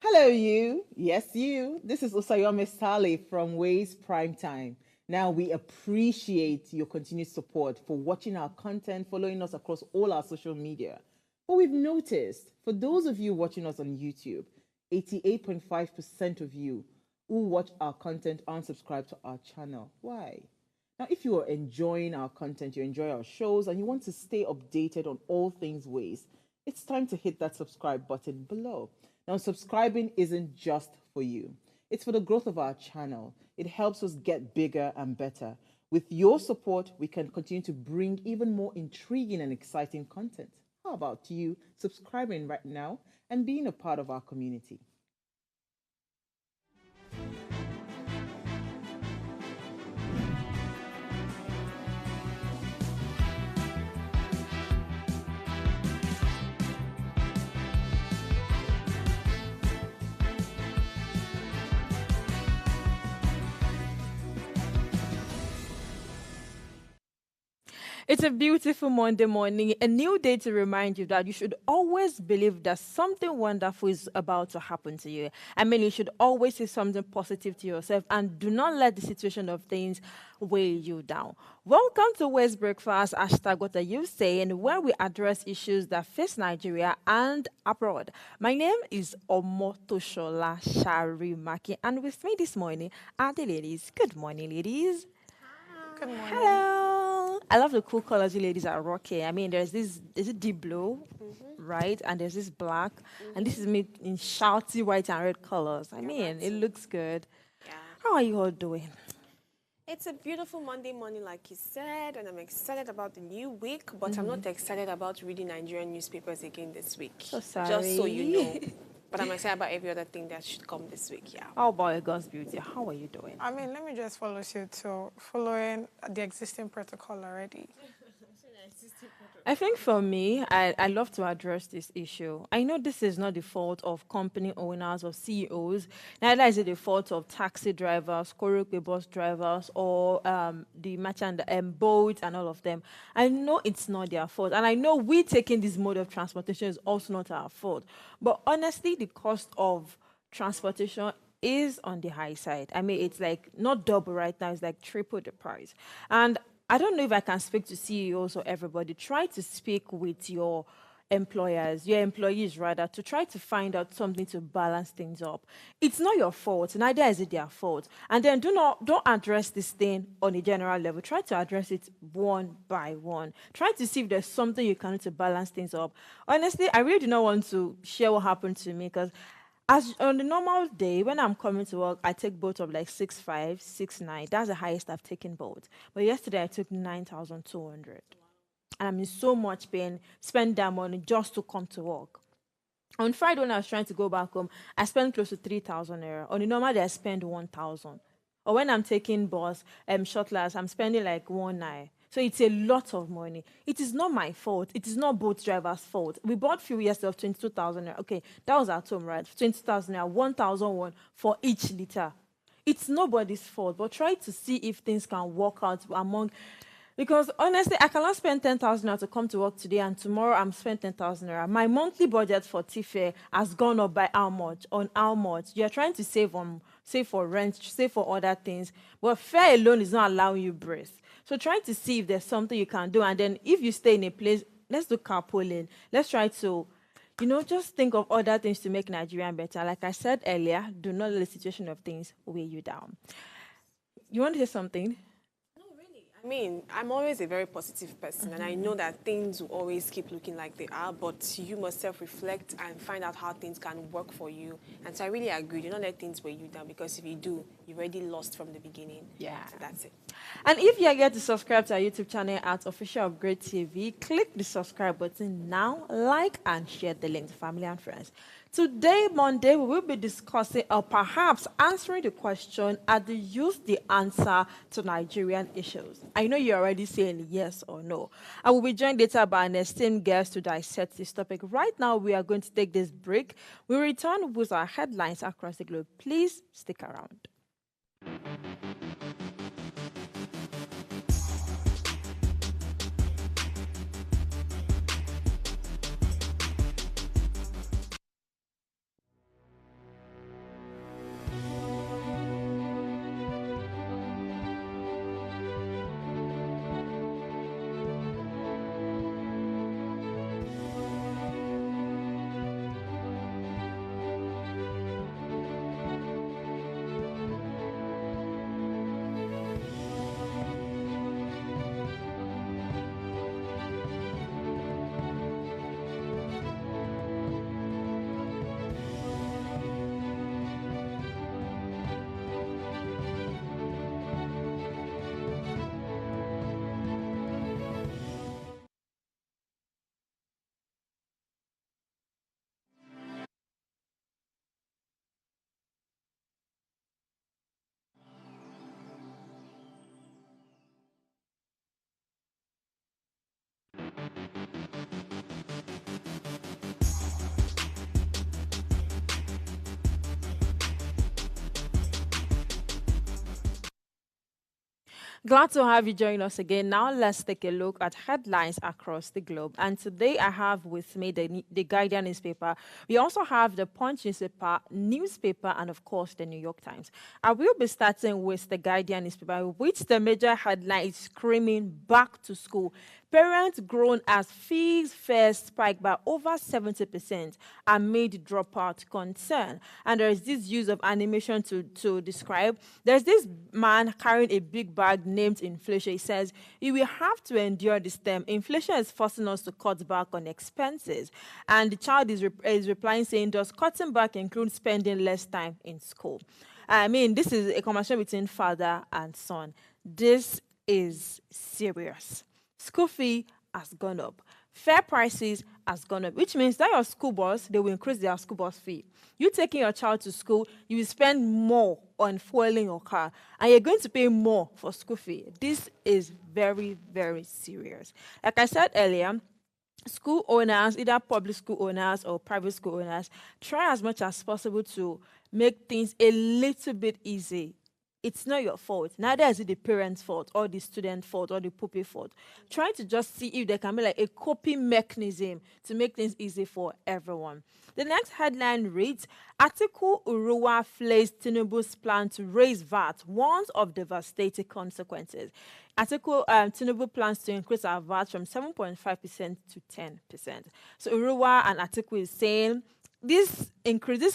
Hello, you. Yes, you. This is Osayome Sale from Ways Prime Time. Now, we appreciate your continued support for watching our content, following us across all our social media. But we've noticed, for those of you watching us on YouTube, 88.5% of you who watch our content unsubscribe to our channel. Why? Now, if you are enjoying our content, you enjoy our shows, and you want to stay updated on all things Ways, it's time to hit that subscribe button below. Now, subscribing isn't just for you, it's for the growth of our channel. It helps us get bigger and better. With your support, we can continue to bring even more intriguing and exciting content. How about you subscribing right now and being a part of our community? It's a beautiful Monday morning, a new day to remind you that you should always believe that something wonderful is about to happen to you. I mean, you should always say something positive to yourself and do not let the situation of things weigh you down. Welcome to West Breakfast, hashtag what are you saying, where we address issues that face Nigeria and abroad. My name is Omotoshola Sharimaki, and with me this morning are the ladies. Good morning, ladies. Good morning. Hello. I love the cool colors you ladies are rocking. I mean, there's a deep blue, right? And there's this black. And this is made in shouty white and red colors. I mean, it looks good. Yeah. How are you all doing? It's a beautiful Monday morning, like you said, and I'm excited about the new week, but I'm not excited about reading Nigerian newspapers again this week. So sorry. Just so you know. But I'm excited about every other thing that should come this week, yeah. How about your God's beauty? How are you doing? I mean, let me just follow suit. So, following the existing protocol already. I think for me, I love to address this issue. I know this is not the fault of company owners or CEOs. Neither is it the fault of taxi drivers, Korokwe bus drivers, or the merchant boats and all of them. I know it's not their fault. And I know we taking this mode of transportation is also not our fault. But honestly, the cost of transportation is on the high side. I mean, it's like not double right now, it's like triple the price. And I don't know if I can speak to CEOs or everybody. Try to speak with your employers, your employees rather, to try to find out something to balance things up. It's not your fault, neither is it their fault. And then don't address this thing on a general level. Try to address it one by one. Try to see if there's something you can do to balance things up. Honestly, I really do not want to share what happened to me because as on the normal day, when I'm coming to work, I take boat of like 6.5, 6.9. That's the highest I've taken boat. But yesterday I took 9,200. And I'm in so much pain, spend that money just to come to work. On Friday, when I was trying to go back home, I spent close to 3,000 naira. On the normal day, I spend 1,000. Or when I'm taking bus, shuttles, I'm spending like 1 9. So it's a lot of money. It is not my fault. It is not boat driver's fault. We bought fuel yesterday of 22,000 naira. Okay, that was at home, right? 20,000 naira, 1,001 for each liter. It's nobody's fault, but try to see if things can work out among. Because honestly, I cannot spend 10,000 naira to come to work today, and tomorrow I'm spending 10,000 naira. My monthly budget for TFare has gone up by how much? On how much? You're trying to save for rent, save for other things, but fare alone is not allowing you breathe. So try to see if there's something you can do, and then if you stay in a place, let's do carpooling. Let's try to, just think of other things to make Nigeria better. Like I said earlier, do not let the situation of things weigh you down. You want to say something? I mean, I'm always a very positive person, and I know that things will always keep looking like they are, but you must self-reflect and find out how things can work for you. And so I really agree. Do not let things weigh you down, because if you do, you've already lost from the beginning. Yeah. So that's it. And if you are yet to subscribe to our YouTube channel at Official Upgrade TV, click the subscribe button now, like and share the link to family and friends. Today, Monday, we will be discussing or perhaps answering the question, are the youth the answer to Nigerian issues? I know you're already saying yes or no. I will be joined later by an esteemed guest to dissect this topic. Right now, we are going to take this break. We return with our headlines across the globe. Please stick around. Glad to have you join us again. Now let's take a look at headlines across the globe. And today I have with me the Guardian newspaper. We also have the Punch newspaper, and of course the New York Times. I will be starting with the Guardian newspaper, which the major headline is screaming back to school. Parents groan as fees fares spike by over 70% amid dropout concern. And there is this use of animation to describe. There's this man carrying a big bag named inflation. He says, you will have to endure this term. Inflation is forcing us to cut back on expenses. And the child is replying saying, does cutting back include spending less time in school? I mean, this is a conversation between father and son. This is serious. School fee has gone up. Fare prices has gone up, which means that your school bus, they will increase their school bus fee. You taking your child to school, you will spend more on fueling your car, and you're going to pay more for school fee. This is very, very serious. Like I said earlier, school owners, either public school owners or private school owners, try as much as possible to make things a little bit easy. It's not your fault. Neither is it the parent's fault or the student's fault or the pupil fault. Trying to just see if there can be like a coping mechanism to make things easy for everyone. The next headline reads, Atiku Uruwa flays Tinubu's plan to raise VAT, warns of devastating consequences. Tinubu plans to increase our VAT from 7.5% to 10%. So Uruwa and Atiku is saying this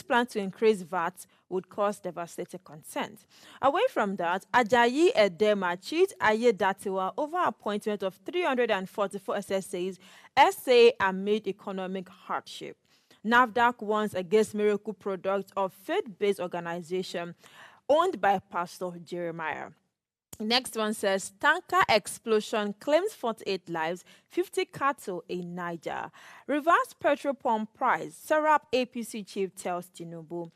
plan to increase VAT would cause devastating consent. Away from that, Ajayi Edema cheats Ayedatiwa over appointment of 344 SSAs, SA amid economic hardship. NAFDAC warns against miracle product of faith-based organization owned by Pastor Jeremiah. Next one says, tanker explosion claims 48 lives, 50 cattle in Niger. Reverse petrol pump price, Serap APC chief tells Tinubu.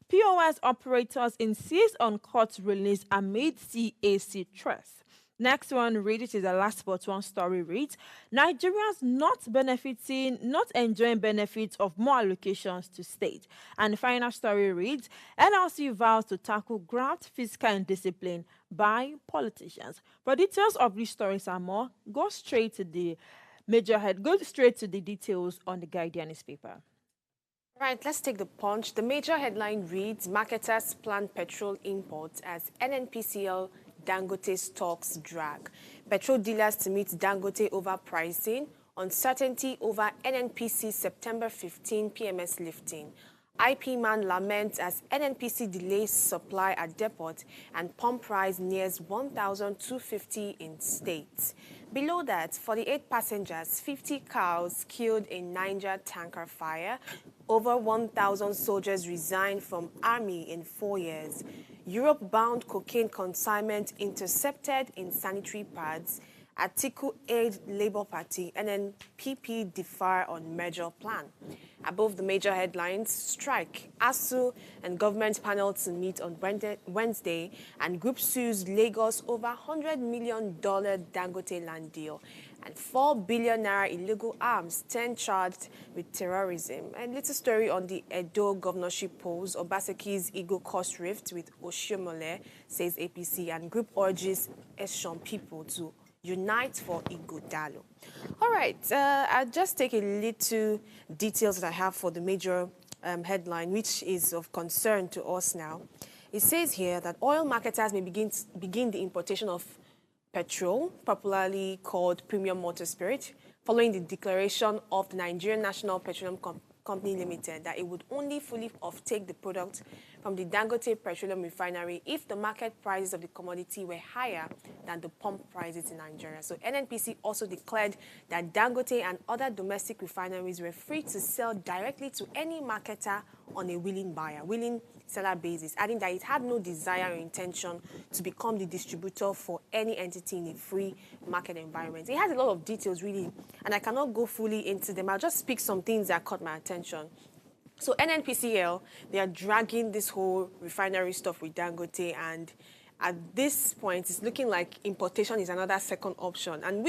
POS operators insist on court release amid CAC threats. Next one, which is the last but one story, reads, Nigerians not enjoying benefits of more allocations to state. And the final story reads, NLC vows to tackle graft, fiscal indiscipline by politicians. For details of these stories and more, go straight to the details on the Guardian newspaper. Right, let's take the Punch. The major headline reads, marketers plan petrol imports as NNPCL Dangote stocks drag. Petrol dealers to meet Dangote over pricing, uncertainty over NNPC September 15 PMS lifting. IP man laments as NNPC delays supply at depot and pump price nears 1,250 in states. Below that, 48 passengers, 50 cows killed in Niger tanker fire. Over 1,000 soldiers resigned from army in 4 years. Europe-bound cocaine consignment intercepted in sanitary pads. Atiku aid Labour Party and then PP differ on merger plan. Above the major headlines, strike, ASU and government panel to meet on Wednesday, and group sues Lagos over $100 million Dangote land deal, and 4 billion naira illegal arms, 10 charged with terrorism. And little story on the Edo governorship polls, Obaseki's ego cost rift with Oshiomhole, says APC, and group urges Eshon people to unite for Ighodalo. All right, I'll just take a little details that I have for the major headline, which is of concern to us now. It says here that oil marketers may begin the importation of petrol, popularly called premium motor spirit, following the declaration of the Nigerian National Petroleum Company Limited that it would only fully offtake the product from the Dangote Petroleum Refinery if the market prices of the commodity were higher than the pump prices in Nigeria. So NNPC also declared that Dangote and other domestic refineries were free to sell directly to any marketer on a willing seller basis, adding that it had no desire or intention to become the distributor for any entity in a free market environment. It has a lot of details, really, and I cannot go fully into them. I'll just pick some things that caught my attention. So NNPCL, they are dragging this whole refinery stuff with Dangote, and at this point, it's looking like importation is another second option. And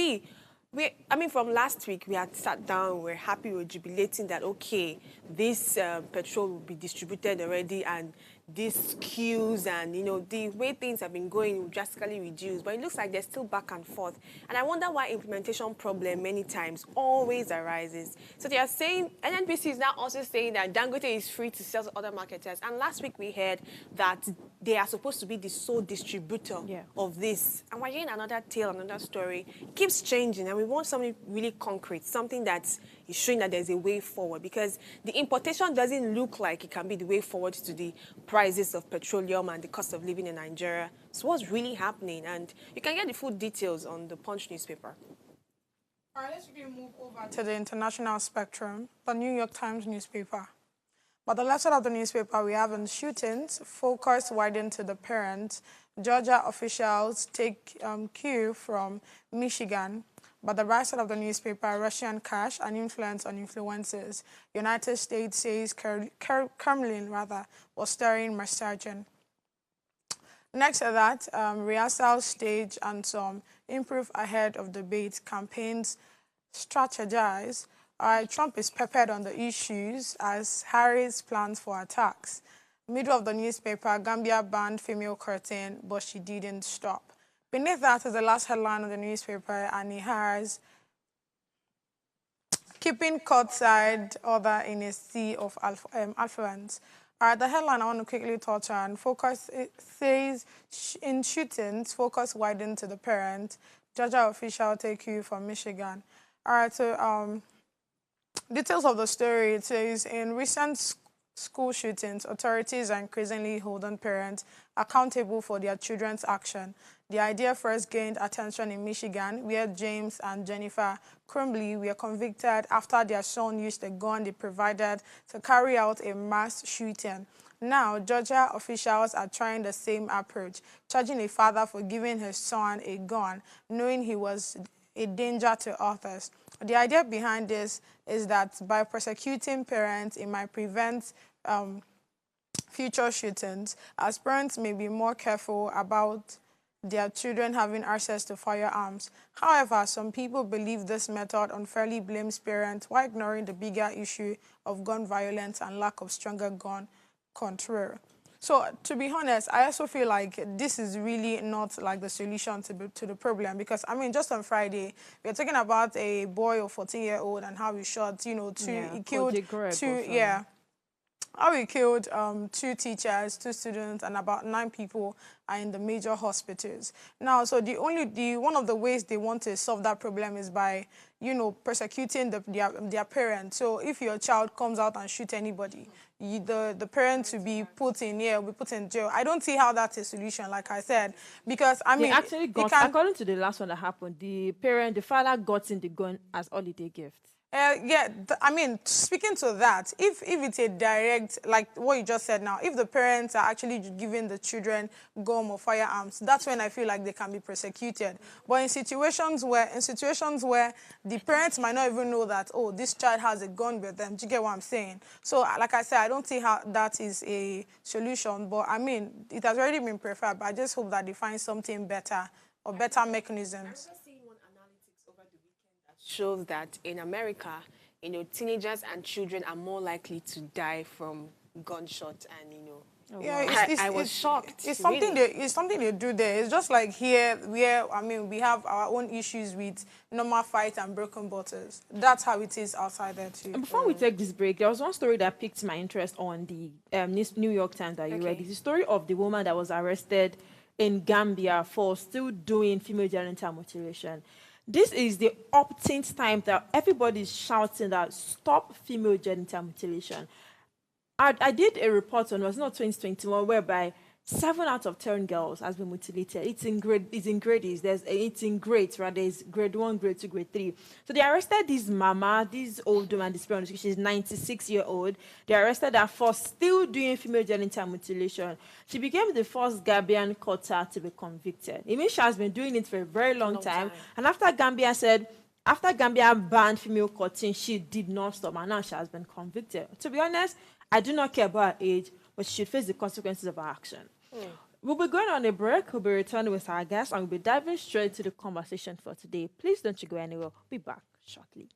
from last week, we had sat down, we're happy, we're jubilating that, okay, this petrol will be distributed already, and these queues and, the way things have been going will drastically reduce. But it looks like there's still back and forth. And I wonder why implementation problem many times always arises. So they are saying, NNPC is now also saying that Dangote is free to sell to other marketers. And last week we heard that they are supposed to be the sole distributor of this. And we're hearing another tale, another story. It keeps changing, and we want something really concrete, something that is showing that there's a way forward, because the importation doesn't look like it can be the way forward to the prices of petroleum and the cost of living in Nigeria. So what's really happening? And you can get the full details on the Punch newspaper. All right, let's move over to the international spectrum, the New York Times newspaper. But the left side of the newspaper, we have in shootings, focus widened to the parents. Georgia officials take cue from Michigan. But the right side of the newspaper, Russian cash and influence on influencers. United States says Kremlin was stirring resurgence. Next to that, rehearsal stage and some improve ahead of debate. Campaigns strategize. Trump is peppered on the issues as Harris plans for attacks. Middle of the newspaper, Gambia banned female curtain, but she didn't stop. Beneath that is the last headline of the newspaper, and it has keeping courtside order in a sea of affluence. The headline I want to quickly touch on, focus, it says, in shootings, focus widened to the parent. Georgia official take you from Michigan. All right, so details of the story, it says, in recent school shootings, authorities are increasingly holding parents accountable for their children's action. The idea first gained attention in Michigan, where James and Jennifer Crumbley were convicted after their son used a gun they provided to carry out a mass shooting. Now, Georgia officials are trying the same approach, charging a father for giving his son a gun, knowing he was a danger to others. The idea behind this is that by prosecuting parents, it might prevent future shootings, as parents may be more careful about their children having access to firearms. However, some people believe this method unfairly blames parents while ignoring the bigger issue of gun violence and lack of stronger gun control. So, to be honest, I also feel like this is really not like the solution to the problem, because, I mean, just on Friday, we were talking about a boy of 14-year-old and how he shot, he killed two, how he killed 2 teachers, 2 students, and about 9 people are in the major hospitals. Now, so one of the ways they want to solve that problem is by, persecuting their parents. So if your child comes out and shoots anybody, the parents will be put in jail. I don't see how that's a solution, like I said, because, I mean, they actually got, according to the last one that happened, the father got in the gun as holiday gift. I mean, speaking to that, if it's a direct, like what you just said now, if the parents are actually giving the children gun or firearms, that's when I feel like they can be prosecuted. But in situations where the parents might not even know that, oh, this child has a gun with them, do you get what I'm saying? So, like I said, I don't see how that is a solution. But, I mean, it has already been preferred, but I just hope that they find something better or better mechanisms. Shows that in America, teenagers and children are more likely to die from gunshots, and I was shocked. It's something they do there. It's just like here, where we have our own issues with normal fights and broken bottles. That's how it is outside there too. And before we take this break, there was one story that piqued my interest on the New York Times that you read. It's the story of the woman that was arrested in Gambia for still doing female genital mutilation. This is the upteenth time that everybody is shouting that stop female genital mutilation. I did a report on, it was not 2021, whereby 7 out of 10 girls has been mutilated. It's in grades. It's in grades, rather. It's grade 1, grade 2, grade 3. So they arrested this mama, this old woman, this parent, she's 96-year-old. They arrested her for still doing female genital mutilation. She became the first Gambian courter to be convicted. It means she has been doing it for a very long time. And after Gambia banned female courting, she did not stop, and now she has been convicted. To be honest, I do not care about her age, but she should face the consequences of her action. We'll be going on a break. We'll be returning with our guests, and we'll be diving straight into the conversation for today. Please don't you go anywhere. We'll be back shortly.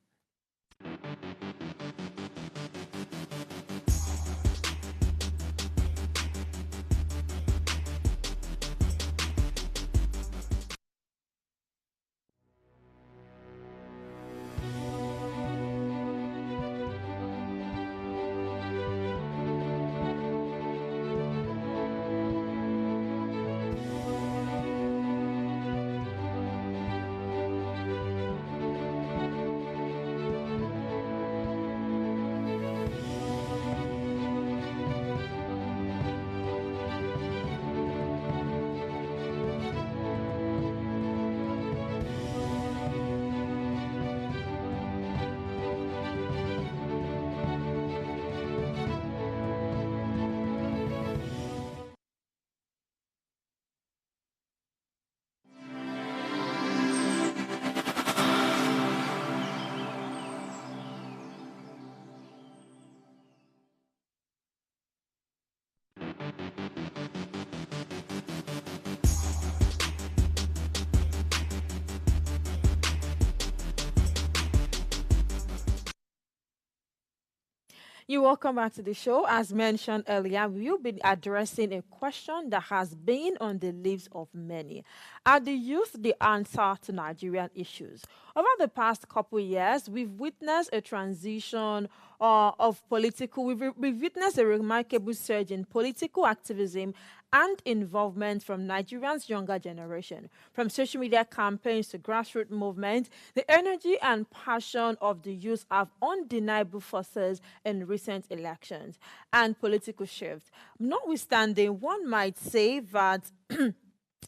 You're welcome back to the show. As mentioned earlier, we've been addressing a question that has been on the lips of many. Are the youth the answer to Nigerian issues? Over the past couple years, we've witnessed a transition of political, we've witnessed a remarkable surge in political activism and involvement from Nigerians' younger generation. From social media campaigns to grassroots movements, the energy and passion of the youth have undeniable forces in recent elections and political shifts. Notwithstanding, one might say that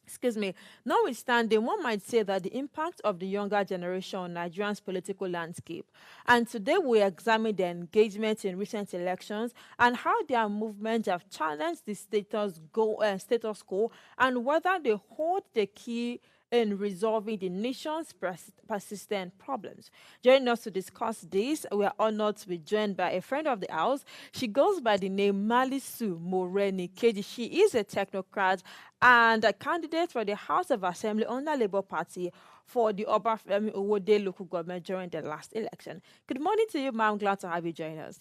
excuse me, notwithstanding, one might say that the impact of the younger generation on Nigeria's political landscape. And today we examine their engagement in recent elections and how their movements have challenged the status quo and whether they hold the key in resolving the nation's persistent problems. Joining us to discuss this, we are honored to be joined by a friend of the house. She goes by the name Malizu Morenikeji. She is a technocrat and a candidate for the House of Assembly under Labour Party for the Obafemi Owode local government during the last election. Good morning to you, ma'am. Glad to have you join us.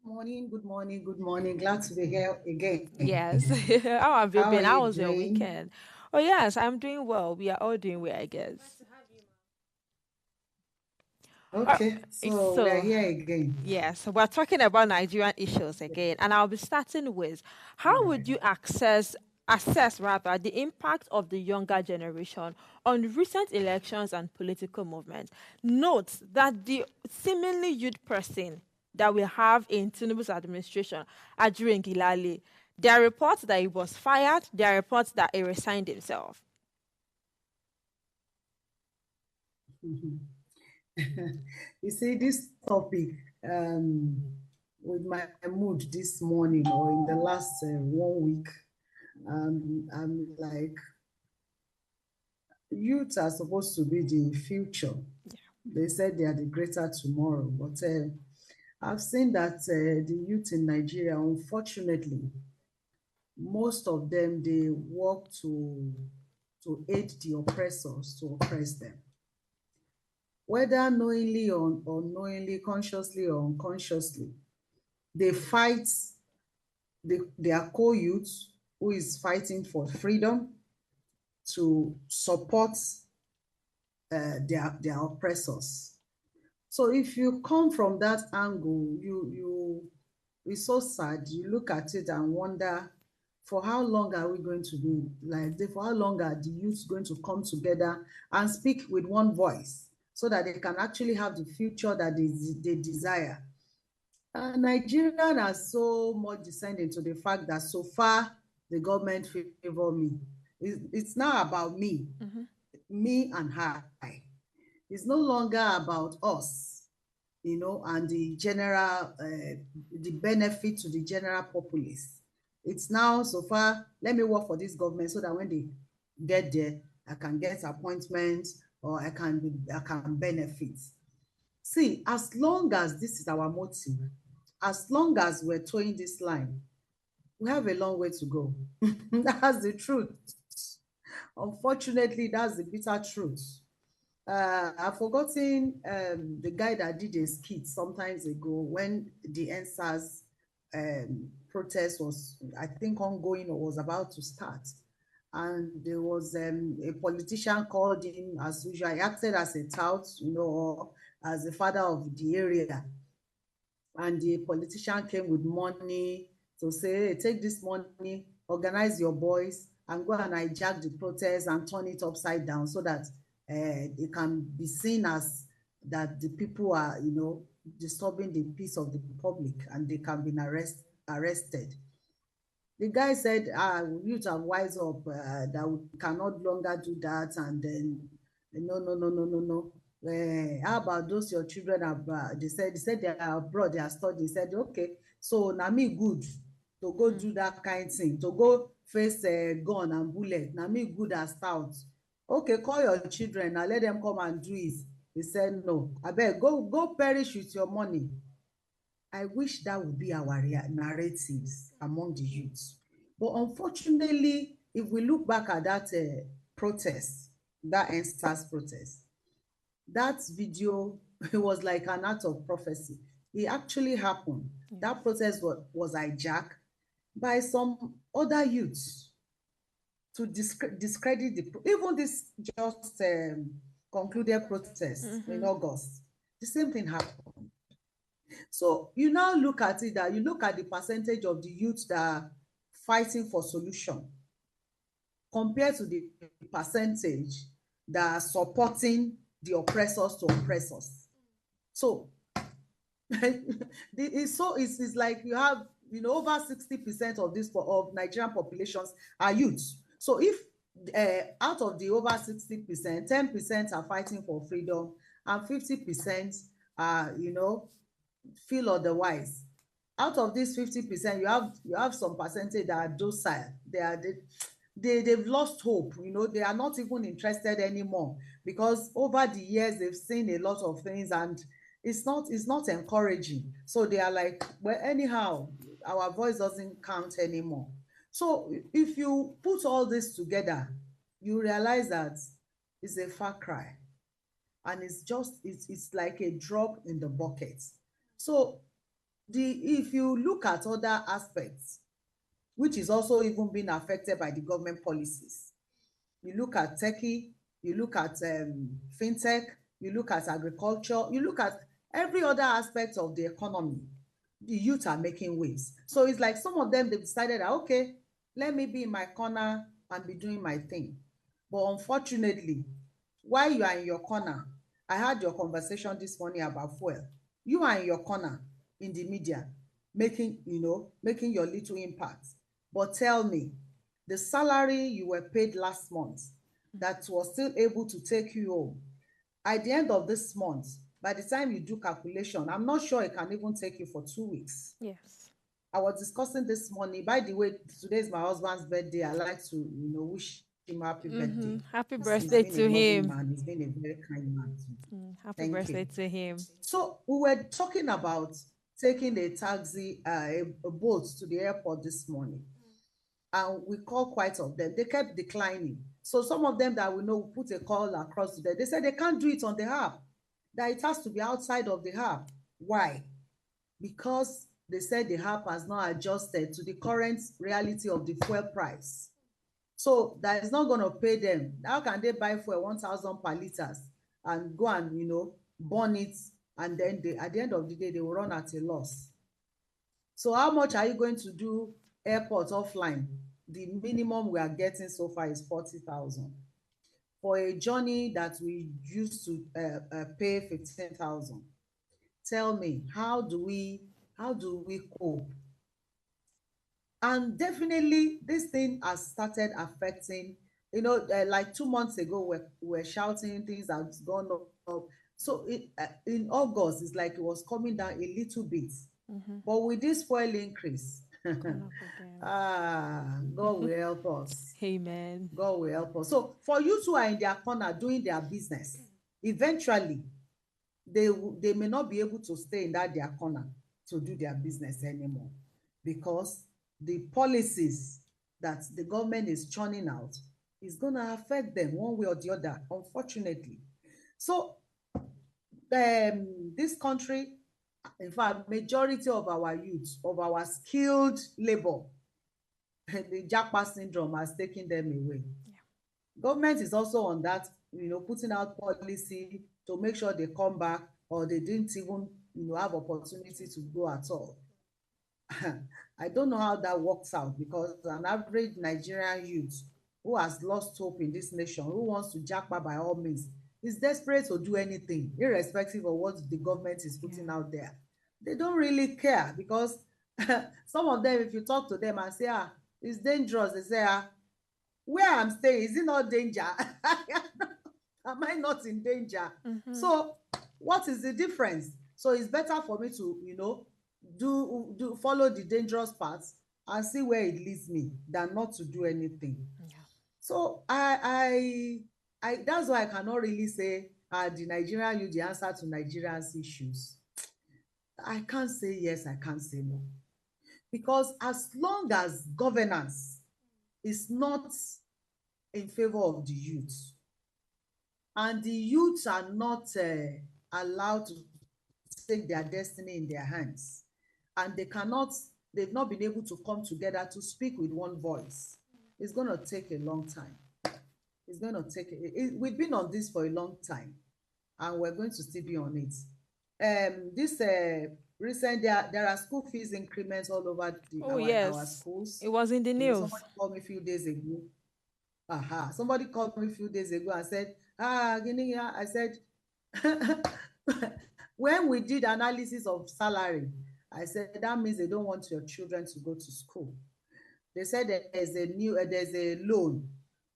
Morning, good morning, good morning. Glad to be here again. Yes. How have you How been? are How you was your doing? weekend? Oh, yes, I'm doing well. We are all doing well, I guess. Okay, so we're So, here again. yes, we're talking about Nigerian issues again, and I'll be starting with how Right. would you assess rather the impact of the younger generation on recent elections and political movements? Note that the seemingly youth person that we have in Tinubu's administration, Adrian Gilali, there are reports that he was fired, there are reports that he resigned himself. You see, this topic, with my mood this morning or in the last 1 week, I'm like, youth are supposed to be the future. They said they are the greater tomorrow, but I've seen that the youth in Nigeria, unfortunately, most of them, they work to aid the oppressors to oppress them. Whether knowingly or unknowingly, consciously or unconsciously, they fight their co-youth who is fighting for freedom to support their oppressors. So if you come from that angle, it's so sad. You look at it and wonder, for how long are we going to be like this? For how long are the youth going to come together and speak with one voice so that they can actually have the future that they desire? Nigerians are so much descending to the fact that so far the government favor me. It's now about me, me and I. It's no longer about us, and the general, the benefit to the general populace. It's now, so far, let me work for this government so that when they get there, I can get appointments or I can benefit. See, as long as this is our motive, as long as we're towing this line, we have a long way to go. That's the truth. Unfortunately, that's the bitter truth. I've forgotten the guy that did a skit sometimes ago when the NSAS protest was, I think, ongoing or was about to start. And there was a politician called him as usual. He acted as a tout, or as the father of the area. And the politician came with money to say, hey, take this money, organize your boys, and go and hijack the protest and turn it upside down so that it can be seen as that the people are, disturbing the peace of the public and they can be arrested. The guy said, we need to have wise up, that we cannot longer do that. And then, no. How about those your children abroad? They said they are abroad, they are studying. He said, okay, so now me good to go do that kind of thing, to go face gun and bullet. Now me good as stout. Okay, call your children and let them come and do it. He said, no, I beg, go perish with your money. I wish that would be our narratives among the youths. But unfortunately, if we look back at that protest, that NSAS protest, that video it was like an act of prophecy. It actually happened. That protest was hijacked by some other youths to discredit even this just concluded protest in August. The same thing happened. So you now look at it, that you look at the percentage of the youth that are fighting for solution compared to the percentage that are supporting the oppressors to oppress us. So it's like you have, over 60% of this of Nigerian populations are youths. So if out of the over 60%, 10% are fighting for freedom and 50% are, feel otherwise. Out of this 50%, you have some percentage that are docile. They've lost hope. They are not even interested anymore, because over the years they've seen a lot of things and it's not encouraging. So they are like, well, anyhow, our voice doesn't count anymore. So if you put all this together, you realize that it's a far cry, and it's like a drop in the bucket. So if you look at other aspects, which is also even being affected by the government policies, you look at techie, you look at fintech, you look at agriculture, you look at every other aspect of the economy, the youth are making waves. So it's like some of them, they've decided that, okay, let me be in my corner and be doing my thing. But unfortunately, while you are in your corner, I had your conversation this morning about fuel. You are in your corner in the media, making your little impact. But tell me, the salary you were paid last month that was still able to take you home, at the end of this month, by the time you do calculation, I'm not sure it can even take you for 2 weeks. Yes. I was discussing this morning. By the way, today is my husband's birthday. I like to, wish him happy birthday. Happy He's birthday been to a loving him. man. He's been a very kind man to me. Happy Thank birthday you. to him. So we were talking about taking a taxi, a boat to the airport this morning. And we called quite of them. They kept declining. So some of them that we know put a call across to them. They said they can't do it on the app, that it has to be outside of the app. Why? Because they said the app has not adjusted to the current reality of the fuel price. So that is not going to pay them. How can they buy fuel 1,000 per liters and go and, burn it, and then at the end of the day, they will run at a loss? So how much are you going to do airport offline? The minimum we are getting so far is 40,000. For a journey that we used to pay 15,000. Tell me, how do we cope? And definitely this thing has started affecting, like 2 months ago, we're shouting things have gone up. So in August, it's like it was coming down a little bit. But with this fuel increase, God will help us. Amen. God will help us. So for you who are in their corner doing their business, eventually they may not be able to stay in their corner to do their business anymore, because the policies that the government is churning out is going to affect them one way or the other, unfortunately. So this country, in fact, majority of our youth, of our skilled labor, the Japa syndrome has taken them away. Government is also on that, putting out policy to make sure they come back, or they didn't even, have opportunity to go at all. I don't know how that works out, because an average Nigerian youth who has lost hope in this nation, who wants to japa by all means, is desperate to do anything, irrespective of what the government is putting out there. They don't really care, because some of them, if you talk to them and say, it's dangerous, they say, where I'm staying, is it not danger? Am I not in danger? So what is the difference? So it's better for me to, do follow the dangerous paths and see where it leads me, than not to do anything. So I that's why I cannot really say the Nigerian youth the answer to Nigerians issues. I can't say yes, I can't say no, because as long as governance is not in favor of the youth, and the youths are not allowed to take their destiny in their hands. And they've not been able to come together to speak with one voice. It's going to take a long time. It's going to take, we've been on this for a long time, and we're going to still be on it. Recent, there are school fees increments all over our schools. It was in the news. Somebody called me a few days ago. Somebody called me a few days ago and said, I said, when we did analysis of salary, I said, that means they don't want your children to go to school. They said there's a loan.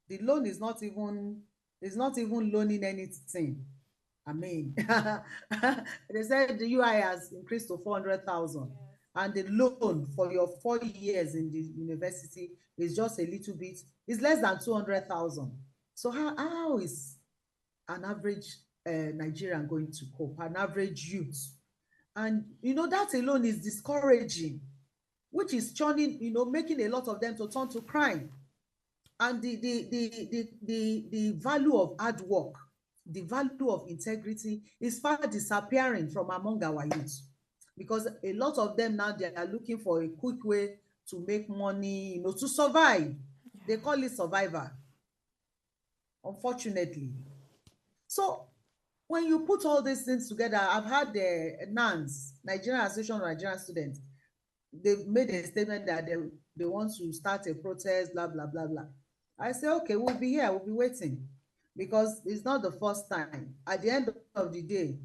The loan is not even loaning anything. I mean, they said the UI has increased to 400,000, and the loan for your 4 years in the university is just a little bit. It's less than 200,000. So how is an average Nigerian going to cope? An average youth, and that alone is discouraging, which is churning, making a lot of them to turn to crime. And the value of hard work, the value of integrity is far disappearing from among our youth, because a lot of them now, they are looking for a quick way to make money, to survive. They call it survivor, unfortunately. So when you put all these things together, I've had the NANS, Nigerian Association of Nigerian Students, they've made a statement that they want to start a protest, blah, blah, blah, blah. I say, okay, we'll be here, we'll be waiting, because it's not the first time. At the end of the day,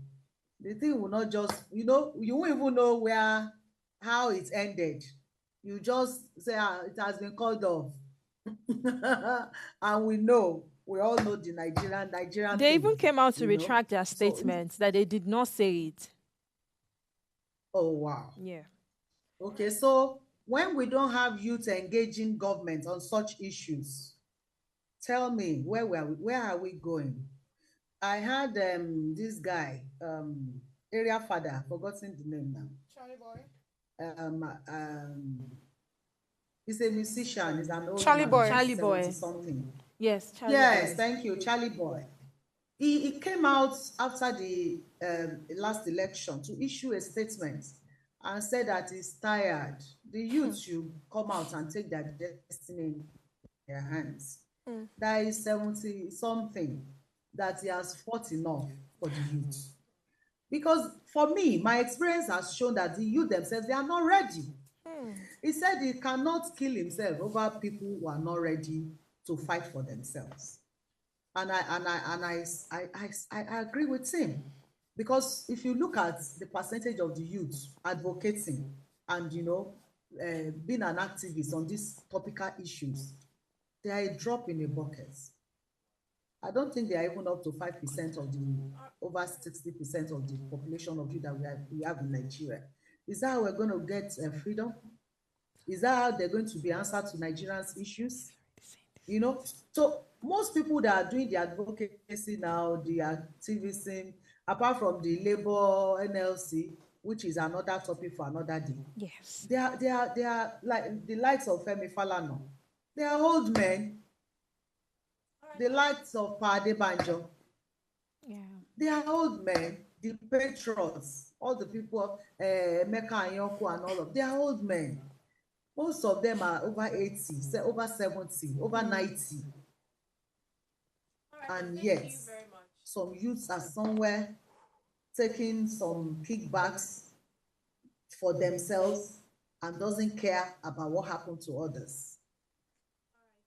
the thing will not just, you won't even know how it ended. You just say, it has been called off. And we all know the Nigerian They thing, even came out to retract their statements that they did not say it. Oh, wow. Yeah. Okay, so when we don't have youth engaging government on such issues, tell me, where are we going? I had this guy, area father, forgotten the name now. Charlie Boy. He's a musician. He's an old Charlie man, Boy. Charlie Boy. Something. Yes, Charlie Yes, Boy. thank you, Charlie Boy. He came out after the last election to issue a statement and said that he's tired. The youth should come out and take their destiny in their hands. That is 70-something that he has fought enough for the youth. Because for me, my experience has shown that the youth themselves, they are not ready. He said he cannot kill himself over people who are not ready to fight for themselves. And I agree with him, because if you look at the percentage of the youth advocating and being an activist on these topical issues, they are a drop in a bucket. I don't think they are even up to 5% of the over 60% of the population of youth that we have in Nigeria. Is that how we're going to get freedom? Is that how they're going to be answered to Nigerians' issues? So most people that are doing the advocacy now, the activism, apart from the Labour NLC, which is another topic for another day. Yes. They are like the likes of Femi Falana. They are old men. The likes of Pade Banjo. Yeah. They are old men. The patrons, all the people, Mecca and Yonko and all of, they are old men. Most of them are over 80, over 70, over 90. And yet, some youths are somewhere taking some kickbacks for themselves and doesn't care about what happened to others.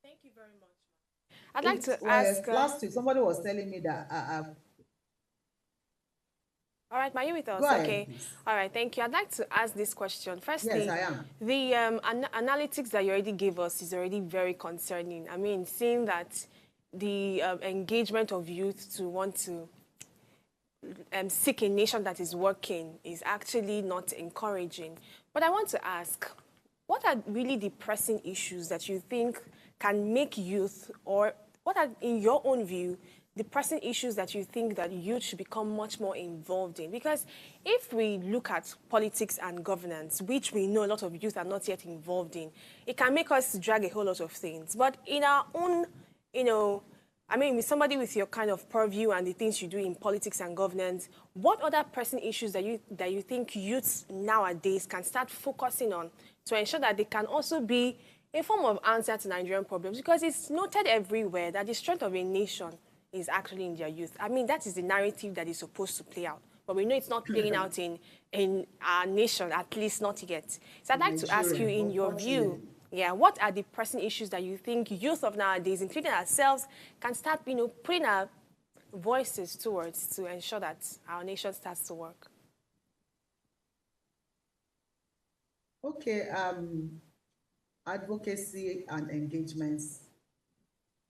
Thank you very much. I'd like to ask... last week, somebody was telling me that all right, are you with us? Okay. All right, thank you. I'd like to ask this question. Firstly, yes, I am. The analytics that you already gave us is already very concerning. I mean, seeing that the engagement of youth to want to seek a nation that is working is actually not encouraging. But I want to ask, what are really the pressing issues that you think can make youth, or what are, in your own view, the pressing issues that you think that youth should become much more involved in? Because if we look at politics and governance, which we know a lot of youth are not yet involved in, it can make us drag a whole lot of things. But in our own, I mean, with somebody with your kind of purview and the things you do in politics and governance, what other pressing issues that you think youths nowadays can start focusing on to ensure that they can also be a form of answer to Nigerian problems? Because it's noted everywhere that the strength of a nation is actually in their youth. I mean, that is the narrative that is supposed to play out. But we know it's not playing out in our nation, at least not yet. So I'd like to ask you, in your view, yeah, what are the pressing issues that you think youth of nowadays, including ourselves, can start, putting our voices towards to ensure that our nation starts to work? Okay, advocacy and engagements.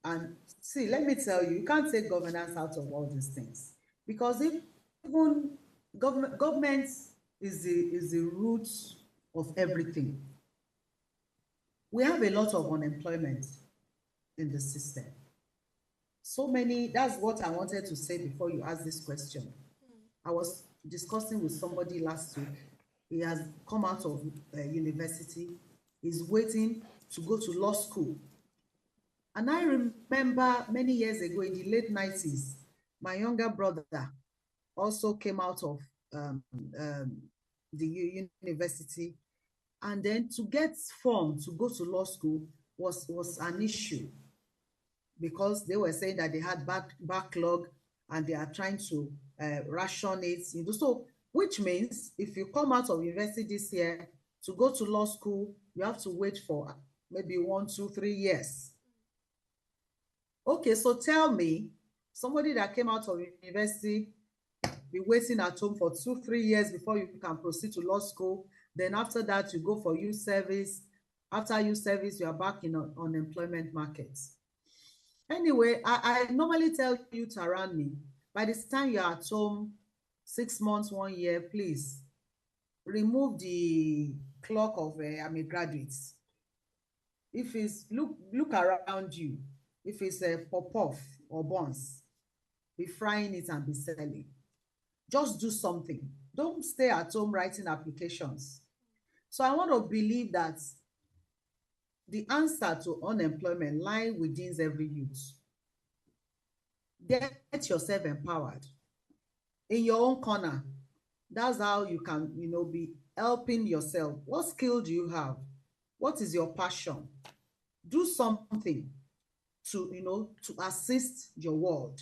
And see, let me tell you, you can't take governance out of all these things, because even government is the root of everything. We have a lot of unemployment in the system. So many, that's what I wanted to say before you asked this question. I was discussing with somebody last week. He has come out of university. He's waiting to go to law school. And I remember many years ago in the late 90s, my younger brother also came out of the university. And then to get form to go to law school was an issue, because they were saying that they had backlog and they are trying to ration it. So, which means if you come out of university this year to go to law school, you have to wait for maybe 1, 2, 3 years. Okay, so tell me, somebody that came out of university, be waiting at home for 2, 3 years before you can proceed to law school. Then after that, you go for youth service. After youth service, you are back in unemployment markets. Anyway, I normally tell youth around me, by the time you're at home, 6 months, 1 year, please remove the clock of I'm a graduate. If it's look around you, if it's a pop-off or buns, be frying it and be selling. Just do something. Don't stay at home writing applications. So I want to believe that the answer to unemployment lies within every youth. Get yourself empowered in your own corner. That's how you can, be helping yourself. What skill do you have? What is your passion? Do something to, to assist your world.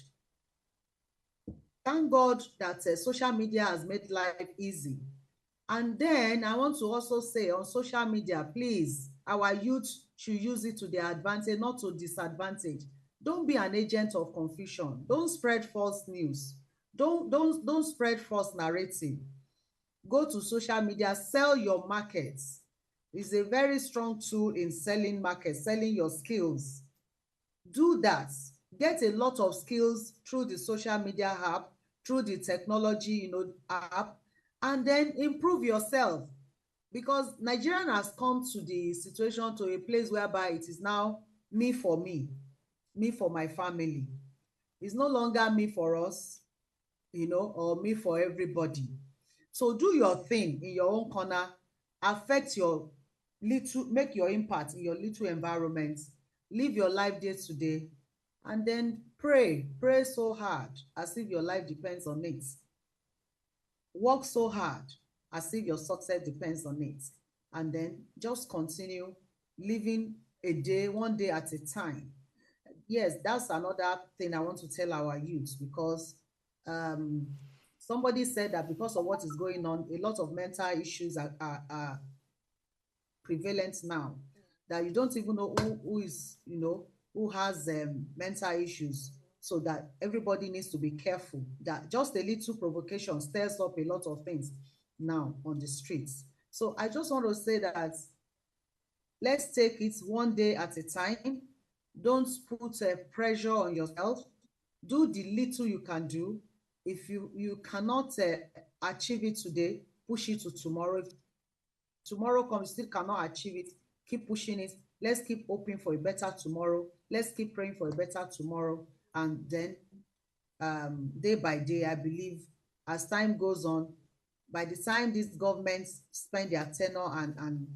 Thank God that social media has made life easy. And then I want to also say on social media, please, our youth should use it to their advantage, not to disadvantage. Don't be an agent of confusion. Don't spread false news. Don't spread false narrative. Go to social media, sell your markets. It's a very strong tool in selling markets, selling your skills. Do that. Get a lot of skills through the social media app, through the technology, app, and then improve yourself. Because Nigerian has come to the situation, to a place whereby it is now me for me for my family. It's no longer me for us, or me for everybody. So do your thing in your own corner, affect your little, make your impact in your little environment, live your life day to day, and then pray so hard as if your life depends on it. Work so hard as if your success depends on it, and then just continue living a day, one day at a time. Yes, that's another thing I want to tell our youth, because somebody said that because of what is going on, a lot of mental issues are prevalent now, that you don't even know who is, who has mental issues. So that everybody needs to be careful, that just a little provocation stirs up a lot of things now on the streets. So I just want to say that let's take it one day at a time. Don't put pressure on yourself. Do the little you can do. If you cannot achieve it today, push it to tomorrow. If tomorrow comes, still cannot achieve it, keep pushing it. Let's keep hoping for a better tomorrow. Let's keep praying for a better tomorrow. And then day by day, I believe as time goes on, by the time these governments spend their tenure and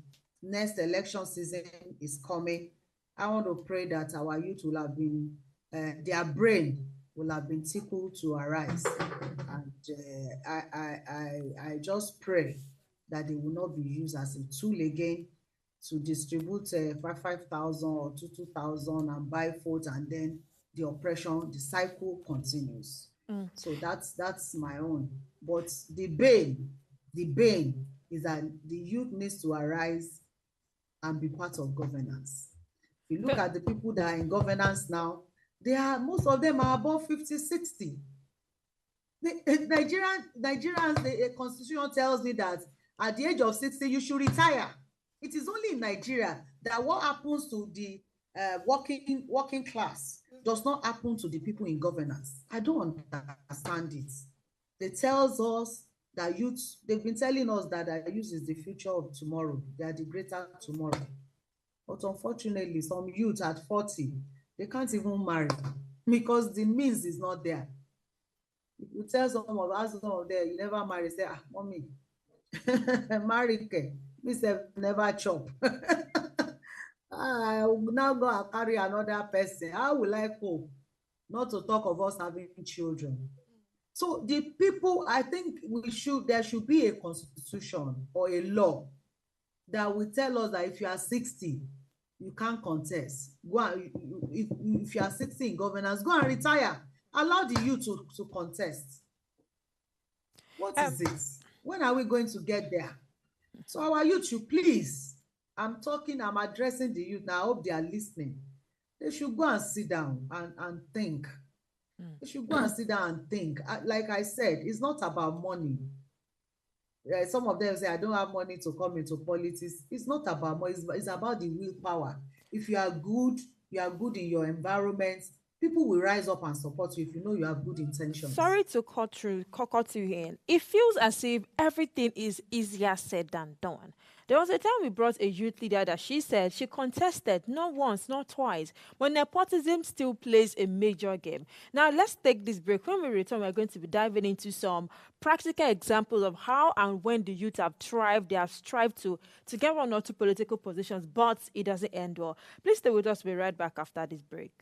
next election season is coming, I want to pray that our youth will have been their brain will have been tickled to arise. And I just pray that they will not be used as a tool again to distribute 5,000 or 2,000 and buy votes, and then the oppression, the cycle continues. So that's my own. But the bane is that the youth needs to arise and be part of governance. If you look at the people that are in governance now, most of them are above 50, 60. Nigerians, the constitution tells me that at the age of 60, you should retire. It is only in Nigeria that what happens to the working class does not happen to the people in governance. I don't understand it. They tells us that youth, they've been telling us that our youth is the future of tomorrow. They are the greater tomorrow. But unfortunately, some youth at 40, they can't even marry because the means is not there. If you tell some of us there, you never marry, say, mommy, marry, me say never chop. I will now go and carry another person. How will I cope? Not to talk of us having children. So the people, I think there should be a constitution or a law that will tell us that if you are 60, you can't contest. Go and, if you are 60 in governance, go and retire. Allow the youth to contest. What is it? When are we going to get there? So our youth should please, I'm addressing the youth now. I hope they are listening. They should go and sit down and think. They should go and sit down and think. Like I said, it's not about money. Some of them say, I don't have money to come into politics. It's not about money. It's about the willpower. If you are good in your environment, people will rise up and support you if you know you have good intentions. Sorry to cut you in. It feels as if everything is easier said than done. There was a time we brought a youth leader that she said she contested not once, not twice, but nepotism still plays a major game. Now, let's take this break. When we return, we're going to be diving into some practical examples of how and when the youth have thrived, they have strived to get one or two political positions, but it doesn't end well. Please stay with us. We'll be right back after this break.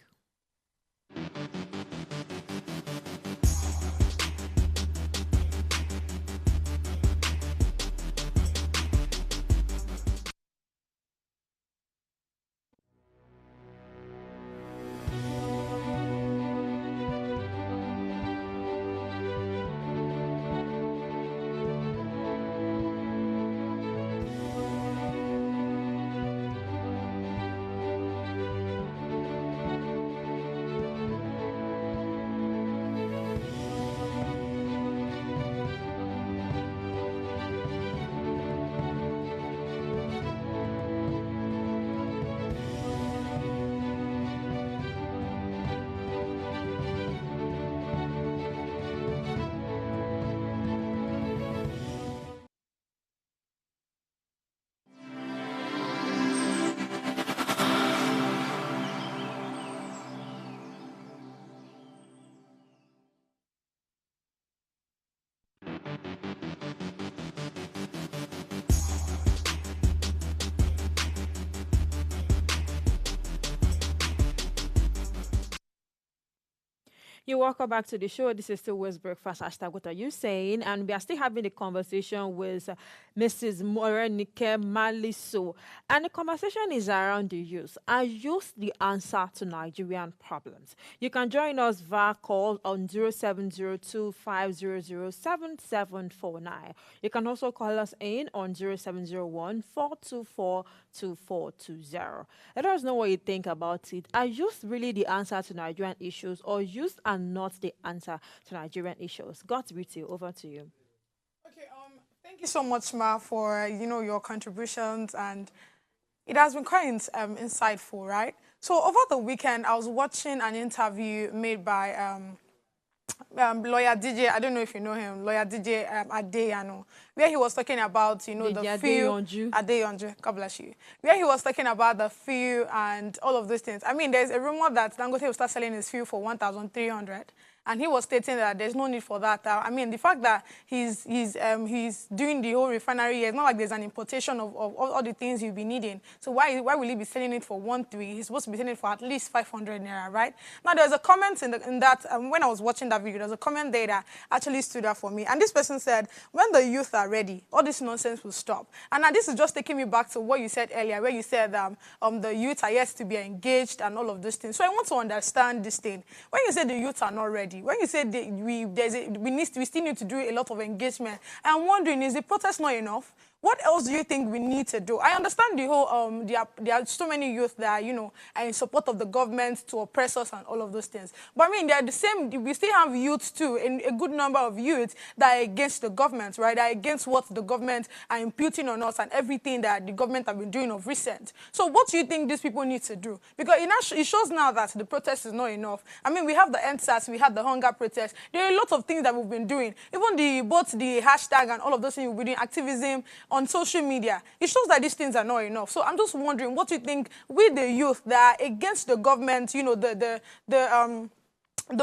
You're welcome back to the show. This is still West Breakfast. # what are you saying? And we are still having a conversation with Mrs. Morenikeji Malizu. And the conversation is around the youth. Are youth the answer to Nigerian problems? You can join us via call on 0702-500-7749. You can also call us in on 0701-424-2420. Let us know what you think about it. Are youth really the answer to Nigerian issues, or youth are not the answer to Nigerian issues? God's with you. Over to you. Okay, thank you so much, Ma, for your contributions, and it has been quite insightful, right? So over the weekend, I was watching an interview made by lawyer DJ. I don't know if you know him, lawyer DJ Adeyano, where he was talking about the fee. Adeyonju, God bless you. Where he was talking about the fee and all of those things. I mean, there's a rumor that Dangote will start selling his fee for 1,300, and he was stating that there's no need for that. I mean, the fact that he's doing the whole refinery, it's not like there's an importation of all the things you'll be needing. So why will he be selling it for 1.3? He's supposed to be selling it for at least 500 naira, right? Now, there's a comment in that, when I was watching that video, there's a comment there that actually stood out for me. And this person said, when the youth are ready, all this nonsense will stop. And now this is just taking me back to what you said earlier, where you said the youth are yet to be engaged and all of those things. So I want to understand this thing. When you say the youth are not ready, when you say we still need to do a lot of engagement, I'm wondering, is the protest not enough? What else do you think we need to do? I understand the whole, there are so many youth that, are in support of the government to oppress us and all of those things. But I mean, they're the same, we still have youths too, and a good number of youths that are against the government, right? That are against what the government are imputing on us and everything that the government have been doing of recent. So what do you think these people need to do? Because it shows now that the protest is not enough. I mean, we have the NSAS, we have the hunger protest. There are a lot of things that we've been doing. Even both the hashtag and all of those things we've been doing, activism on social media. It shows that these things are not enough. So I'm just wondering, what do you think with the youth that are against the government, the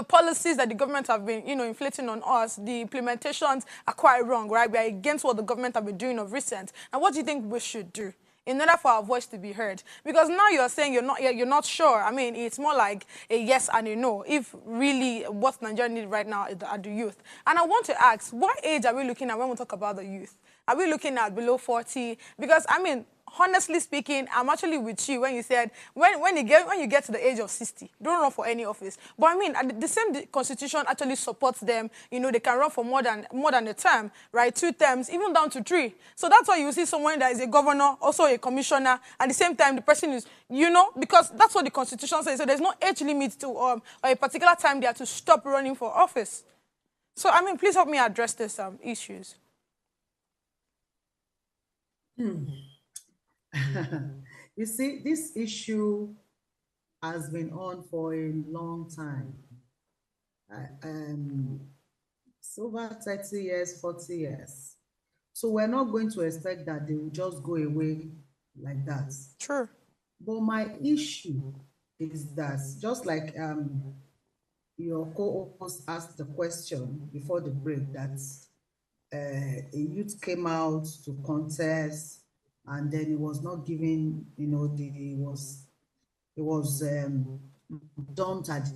policies that the government have been, inflicting on us, the implementations are quite wrong, right? We are against what the government have been doing of recent. And what do you think we should do in order for our voice to be heard? Because now you're saying you're not sure. I mean, it's more like a yes and a no, if really what Nigeria needs right now are the youth. And I want to ask, what age are we looking at when we talk about the youth? Are we looking at below 40? Because, I mean, honestly speaking, I'm actually with you when you said, when you get to the age of 60, don't run for any office. But I mean, the same constitution actually supports them. They can run for more than a term, right? 2 terms, even down to 3. So that's why you see someone that is a governor, also a commissioner. At the same time, the person is, because that's what the constitution says. So there's no age limit to or a particular time they have to stop running for office. So, I mean, please help me address these issues. You see, this issue has been on for a long time. It's over 30 years, 40 years. So we're not going to expect that they will just go away like that. True. But my issue is that, just like your co-host asked the question before the break, that a youth came out to contest, and then it was not given, it was dumped at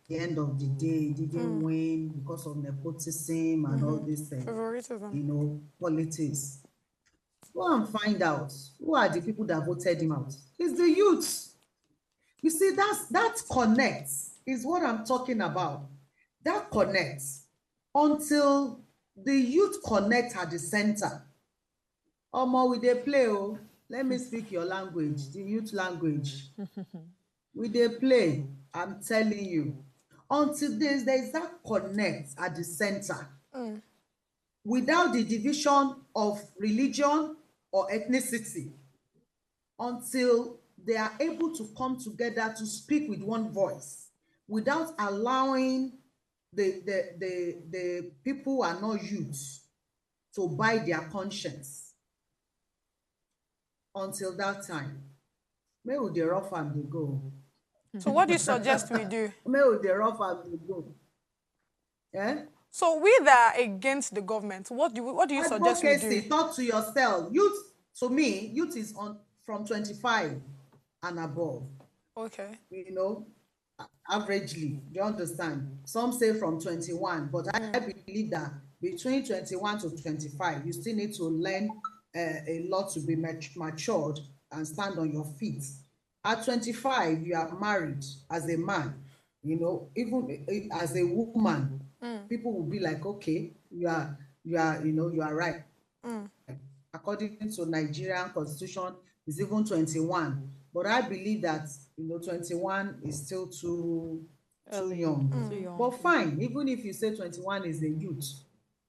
the end of the day. It didn't win because of nepotism and all this, politics. Go and find out who are the people that voted him out. It's the youth. You see, that connects is what I'm talking about. That connects until the youth connect at the center. Omo, we dey play, oh. Let me speak your language, the youth language. We dey play, I'm telling you. Until there's that connect at the center. Without the division of religion or ethnicity, until they are able to come together to speak with one voice, without allowing the people who are not youth to buy their conscience. Until that time, may we dey rough and dey go. So what do you suggest we do? May we dey rough and dey go. Yeah? So we that are against the government, what do you suggest we do? Talk to yourself. Youth, to me, youth is from 25 and above. Okay. Averagely, do you understand? Some say from 21, but I believe that between 21 to 25, you still need to learn a lot to be matured and stand on your feet. At 25, you are married as a man, even as a woman, people will be like, okay, you are right. According to Nigerian constitution, it's even 21. But I believe that 21 is still too young. But fine, even if you say 21 is a youth,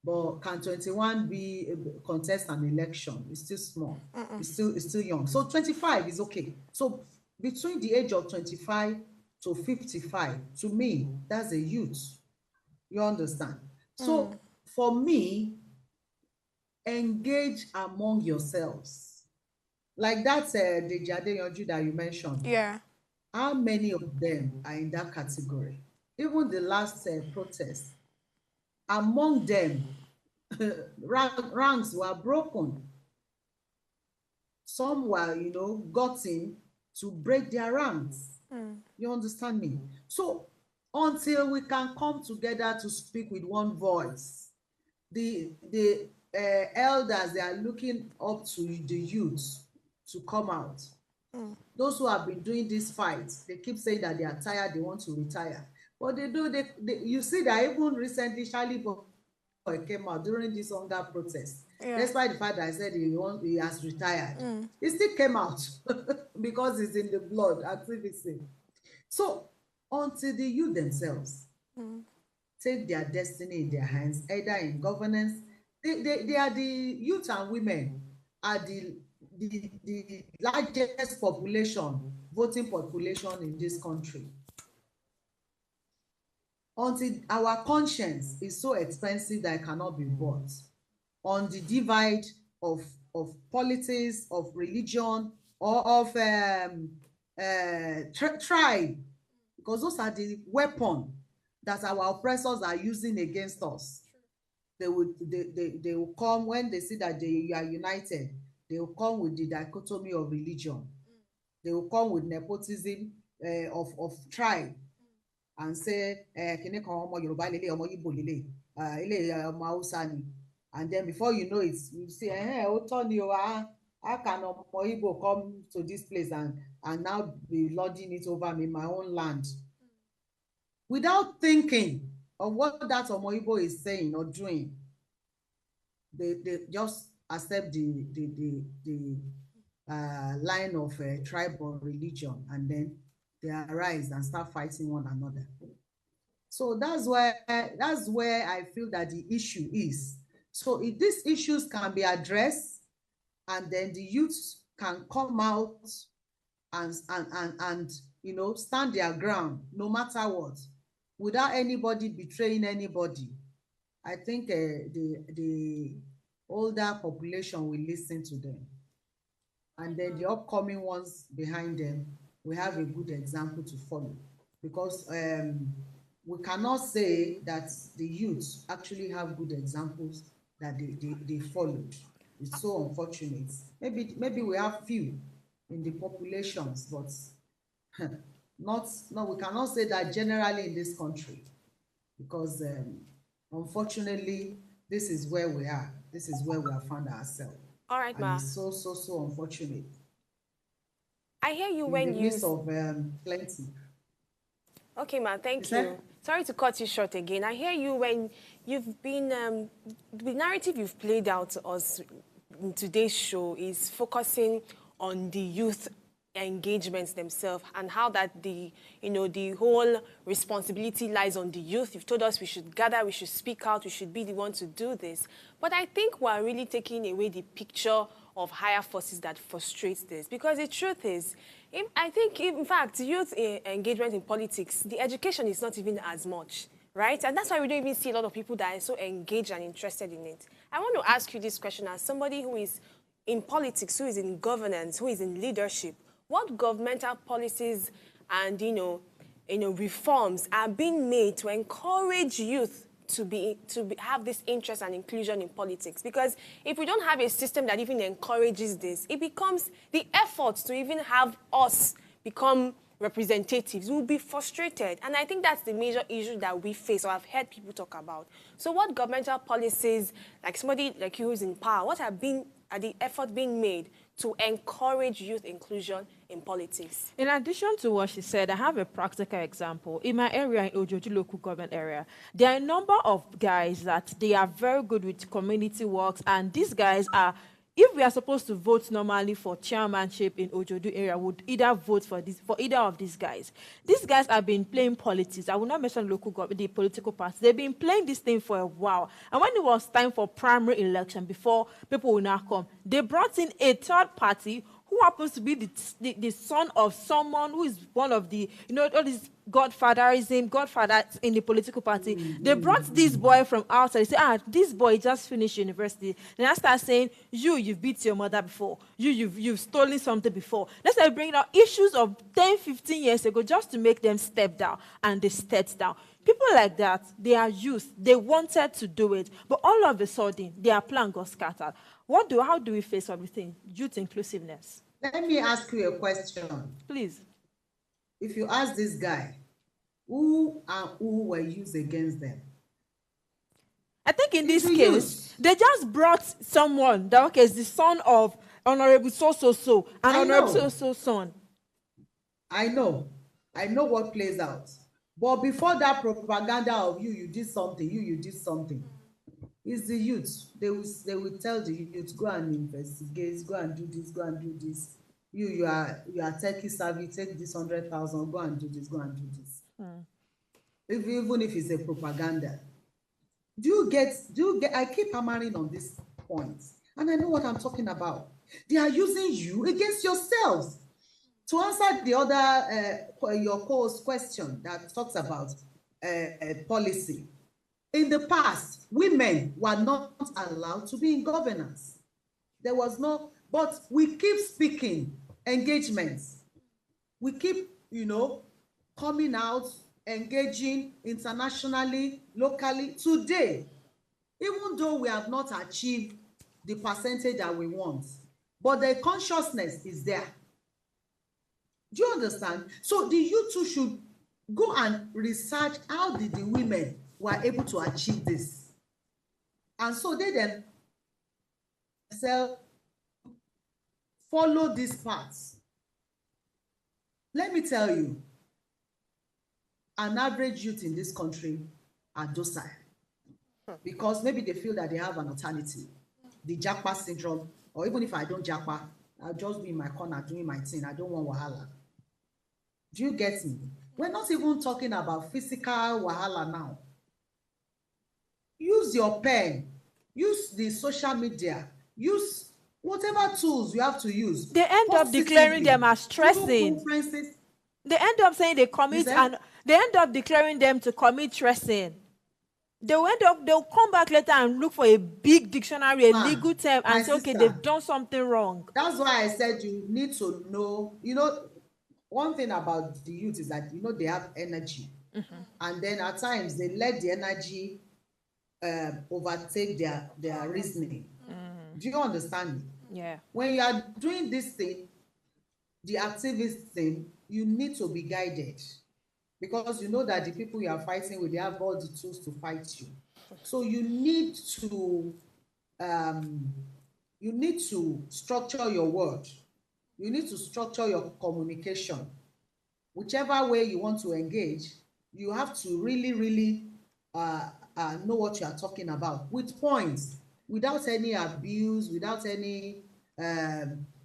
but can 21 be contest an election? It's still small. It's still young. So 25 is okay. So between the age of 25 to 55, to me, that's a youth. You understand? So for me, engage among yourselves. Like that the Jade Yonju that you mentioned. Yeah. How many of them are in that category? even the last protest, among them, ranks were broken. Some were, gotten to break their ranks. You understand me? So until we can come together to speak with one voice, the elders, they are looking up to the youth to come out. Those who have been doing this fight, they keep saying that they are tired, they want to retire. But you see that even recently, Charlie Boy came out during this hunger protest. Yeah. Despite the fact that I said he has retired, he still came out because it's in the blood, activism. So until the youth themselves take their destiny in their hands, either in governance, they are the youth and women are the largest population, voting population in this country. Until our conscience is so expensive that it cannot be bought, on the divide of politics, of religion, or of tribe, because those are the weapons that our oppressors are using against us. They will come when they see that they are united. They will come with the dichotomy of religion. They will come with nepotism of tribe and say, kini kan ọmọ Yorùbá lele, ọmọ Igbo lele, ele ọmọ Hausa ni. And then before you know it, you say, ó tọ́ ni o, how can ọmọ Igbo come to this place and now be lording it over me, my own land? Without thinking of what that ọmọ Igbo is saying or doing, they just accept the line of tribe or religion, and then they arise and start fighting one another. So that's where I feel that the issue is. So if these issues can be addressed, and then the youth can come out and stand their ground no matter what, without anybody betraying anybody, I think the older population will listen to them, and then the upcoming ones behind them will have a good example to follow, because we cannot say that the youth actually have good examples that they followed. It's so unfortunate. Maybe we have few in the populations, but we cannot say that generally in this country, because unfortunately this is where we are. This is where we have found ourselves. All right, ma. It's so unfortunate. I hear you when in the midst of plenty. Okay, ma, thank you. Sorry to cut you short again. I hear you when you've been, the narrative you've played out to us in today's show is focusing on the youth engagements themselves and how that the whole responsibility lies on the youth. You've told us we should gather, we should speak out, we should be the one to do this. But I think we're really taking away the picture of higher forces that frustrates this. Because the truth is, I think, in fact, youth engagement in politics, the education is not even as much, right? And that's why we don't even see a lot of people that are so engaged and interested in it. I want to ask you this question as somebody who is in politics, who is in governance, who is in leadership. What governmental policies and reforms are being made to encourage youth to have this interest and inclusion in politics? Because if we don't have a system that even encourages this, it becomes the effort to even have us become representatives will be frustrated. And I think that's the major issue that we face, or I've heard people talk about. So what governmental policies, like somebody like you who's in power, what are the efforts being made to encourage youth inclusion in politics? In addition to what she said, I have a practical example. In my area, in Ojoji local government area, there are a number of guys that they are very good with community works, and these guys are, if we are supposed to vote normally for chairmanship in Ojodu area, would either vote for either of these guys. These guys have been playing politics. I will not mention local government, the political parties. They've been playing this thing for a while. And when it was time for primary election, before people will now come, they brought in a third party who who happens to be the son of someone who is one of the, all these godfathers in the political party. They brought this boy from outside. They say, this boy just finished university. Then I start saying, you've beat your mother before. You've stolen something before. Let's say bring out issues of 10, 15 years ago just to make them step down, and they stepped down. People like that, they are youth. They wanted to do it, but all of a sudden, their plan got scattered. How do we face everything? Youth inclusiveness. Let me ask you a question. Please. If you ask this guy, who were used against them? I think in this case, they just brought someone that is the son of Honorable so and Honorable so son. I know what plays out. But before that propaganda of you did something, you did something. It's the youth. They will tell the youth, go and investigate, go and do this, go and do this. You are techie savvy, take this 100,000, go and do this, go and do this. Even if it's a propaganda. Do you get, I keep hammering on this point, and I know what I'm talking about. They are using you against yourselves. To answer the other, your co-host question that talks about policy. In the past, women were not allowed to be in governance. There was no, but we keep speaking engagements. We keep, coming out, engaging internationally, locally. Today, even though we have not achieved the percentage that we want, but the consciousness is there. Do you understand? So the youth too should go and research how did the women were able to achieve this. And so they themselves follow these paths. Let me tell you, an average youth in this country are docile because maybe they feel that they have an alternative, the Japa syndrome, or even if I don't Japa, I'll just be in my corner doing my thing. I don't want wahala. Do you get me? We're not even talking about physical wahala now. Use your pen, use the social media, use whatever tools you have to use. They end up declaring them as stressing. They end up saying they commit, and they end up declaring them to commit stressing. They'll come back later and look for a big dictionary, a legal term, and say, okay, they've done something wrong. That's why I said you need to know, one thing about the youth is that, they have energy. And then at times they let the energy overtake their reasoning. Do you understand me? Yeah. When you are doing this thing, the activist thing, you need to be guided. Because you know that the people you are fighting with, they have all the tools to fight you. So you need to structure your word. You need to structure your communication. Whichever way you want to engage, you have to really, really know what you are talking about with points, without any abuse, without any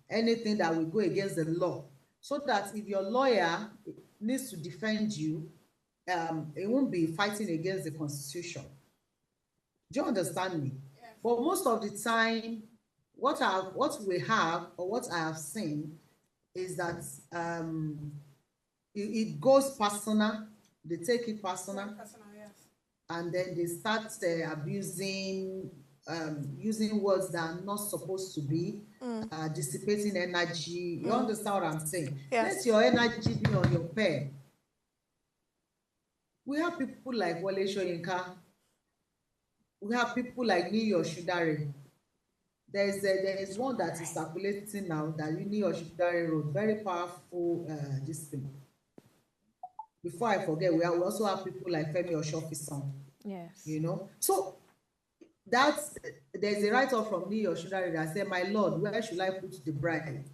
anything that will go against the law. So that if your lawyer needs to defend you, it won't be fighting against the Constitution. Do you understand me? Yes. But most of the time, what we have, or what I have seen, is that it goes personal. They take it personal, yes. And then they start abusing, using words that are not supposed to be, dissipating energy. You understand what I'm saying? Yes. Let your energy be on your pen. We have people like Wale Soyinka. We have people like Niyi Oshudare. There is one that is circulating now that Niyi Oshudare wrote, very powerful this thing. Before I forget, we also have people like Femi Oshofisan. Yes. So there's a write-up from Niyi Oshudare that said, my Lord, where should I put the bride?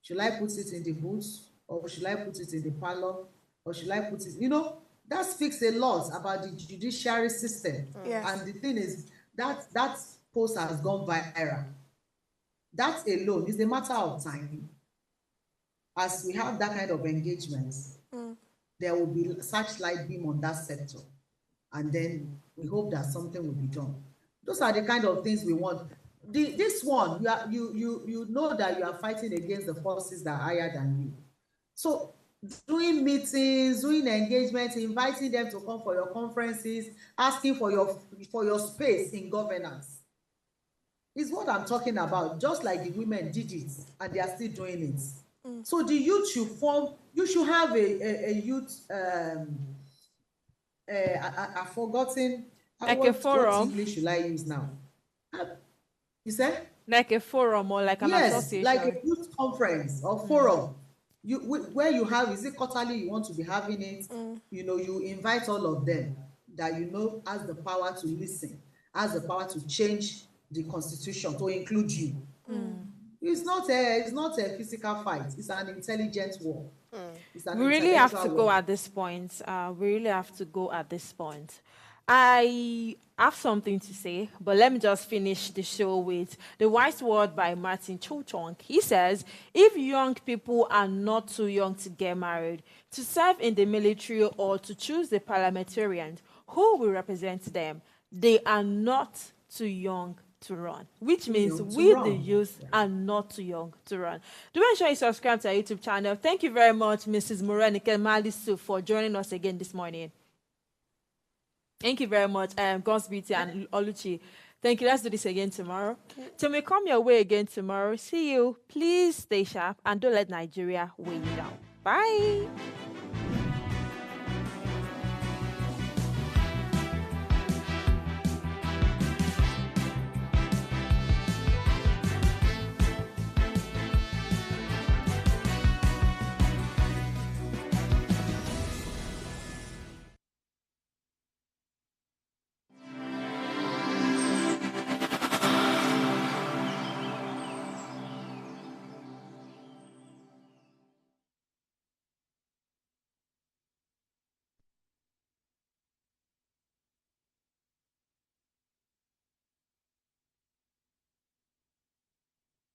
Should I put it in the boots, or should I put it in the parlor, or should I put it, that speaks a lot about the judiciary system. Yes. And the thing is, that post has gone viral. That alone is a matter of time. As we have that kind of engagements, there will be such light beam on that sector. And then we hope that something will be done. Those are the kind of things we want. this one, you know that you are fighting against the forces that are higher than you. So doing meetings, doing engagements, inviting them to come for your conferences, asking for your space in governance is what I'm talking about. Just like the women did it and they are still doing it. So the youth should have a youth I've forgotten Like what a forum? English should I use now? You said? Like a forum or like an association? Like a youth conference or forum. Where you have, is it quarterly you want to be having it? You know, you invite all of them that you know has the power to listen, has the power to change the constitution to include you. It's not a physical fight, it's an intelligent war. We really have to go at this point. I have something to say, but let me just finish the show with the wise word by Martin Chuchong. He says, if young people are not too young to get married, to serve in the military, or to choose the parliamentarian who will represent them, they are not too young to run, which means we, the youth, are not too young to run. Do ensure you subscribe to our YouTube channel. Thank you very much, Mrs. Morenikeji Malizu, for joining us again this morning. Thank you very much, God's Beauty and Oluchi. Thank you. Let's do this again tomorrow. Till we come your way again tomorrow. See you. Please stay sharp and don't let Nigeria weigh you down. Bye.